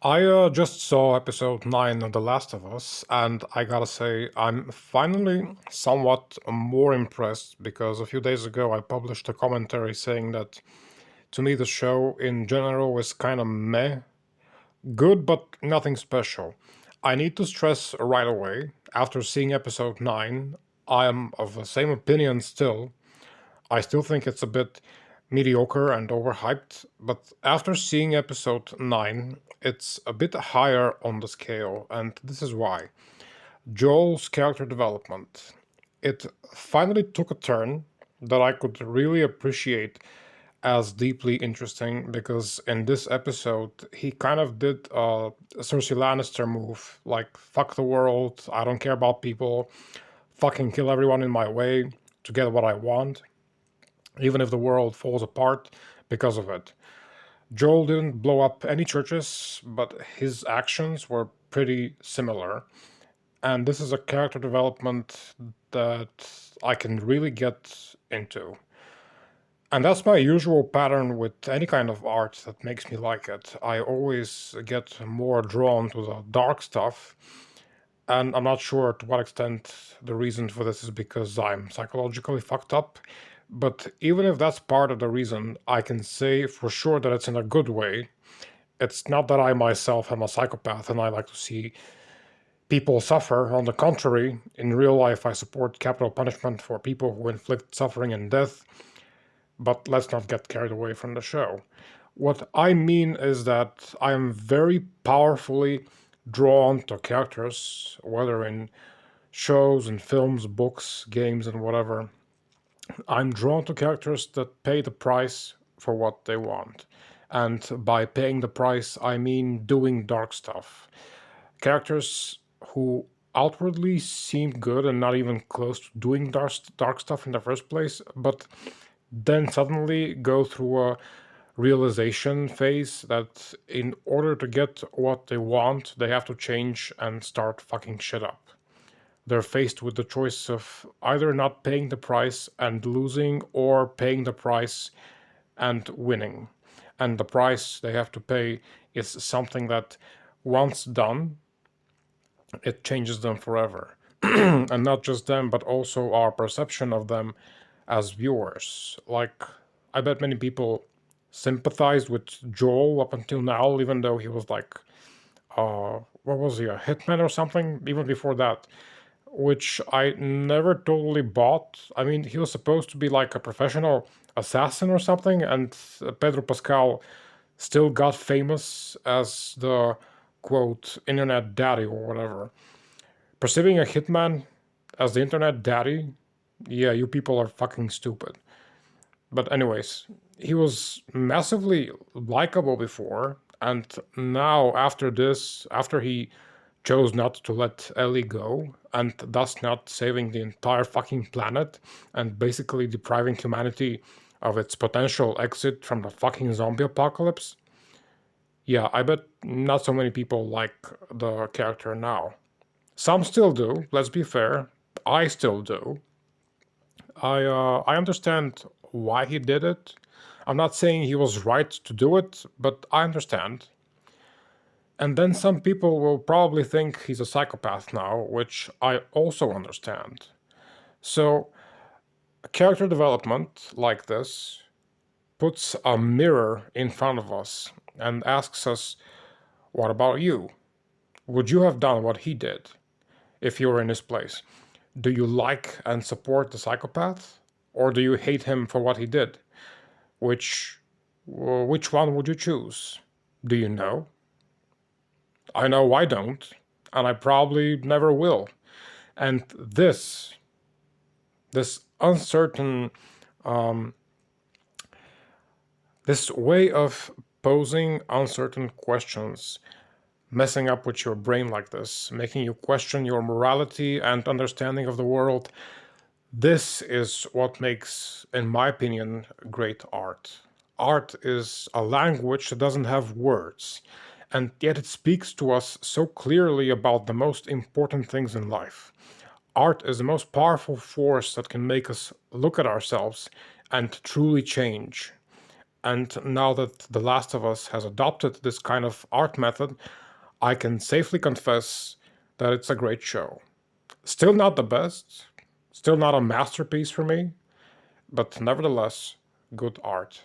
I just saw episode 9 of The Last of Us, and I gotta say, I'm finally somewhat more impressed because a few days ago I published a commentary saying that to me the show in general is kind of meh, good but nothing special. I need to stress right away, after seeing episode 9, I am of the same opinion still. I still think it's a bit mediocre and overhyped, but after seeing episode 9, it's a bit higher on the scale, and this is why. Joel's character development. It finally took a turn that I could really appreciate as deeply interesting because in this episode he kind of did a Cersei Lannister move, like fuck the world, I don't care about people, fucking kill everyone in my way to get what I want even if the world falls apart because of it. Joel didn't blow up any churches, but his actions were pretty similar. And this is a character development that I can really get into. And that's my usual pattern with any kind of art that makes me like it. I always get more drawn to the dark stuff, and I'm not sure to what extent the reason for this is because I'm psychologically fucked up. But even if that's part of the reason, I can say for sure that it's in a good way. It's not that I myself am a psychopath and I like to see people suffer. On the contrary, in real life, I support capital punishment for people who inflict suffering and death. But let's not get carried away from the show. What I mean is that I am very powerfully drawn to characters, whether in shows and films, books, games, and whatever. I'm drawn to characters that pay the price for what they want. And by paying the price, I mean doing dark stuff. Characters who outwardly seem good and not even close to doing dark stuff in the first place, but then suddenly go through a realization phase that in order to get what they want, they have to change and start fucking shit up. They're faced with the choice of either not paying the price and losing or paying the price and winning. And the price they have to pay is something that, once done, it changes them forever. And not just them, but also our perception of them as viewers. Like, I bet many people sympathized with Joel up until now, even though he was like, what was he, a hitman or something? Even before that, which I never totally bought. I mean, he was supposed to be like a professional assassin or something, and Pedro Pascal still got famous as the quote internet daddy or whatever. Perceiving a hitman as the internet daddy, yeah, you people are fucking stupid. But anyways, he was massively likable before, and now after this, after he chose not to let Ellie go, and thus not saving the entire fucking planet, and basically depriving humanity of its potential exit from the fucking zombie apocalypse, yeah, I bet not so many people like the character now. Some still do, let's be fair. I still do. I understand why he did it. I'm not saying he was right to do it, but I understand. And then some people will probably think he's a psychopath now, which I also understand. So, character development like this puts a mirror in front of us and asks us, what about you? Would you have done what he did if you were in his place? Do you like and support the psychopath? Or do you hate him for what he did? Which which one would you choose? Do you know? I know I don't, and I probably never will. And this uncertain, um, this way of posing uncertain questions, messing up with your brain like this, making you question your morality and understanding of the world, this is what makes, in my opinion, great art. Art is a language that doesn't have words, and yet it speaks to us so clearly about the most important things in life. Art is the most powerful force that can make us look at ourselves and truly change. And now that The Last of Us has adopted this kind of art method, I can safely confess that it's a great show. Still not the best, still not a masterpiece for me, but nevertheless, good art.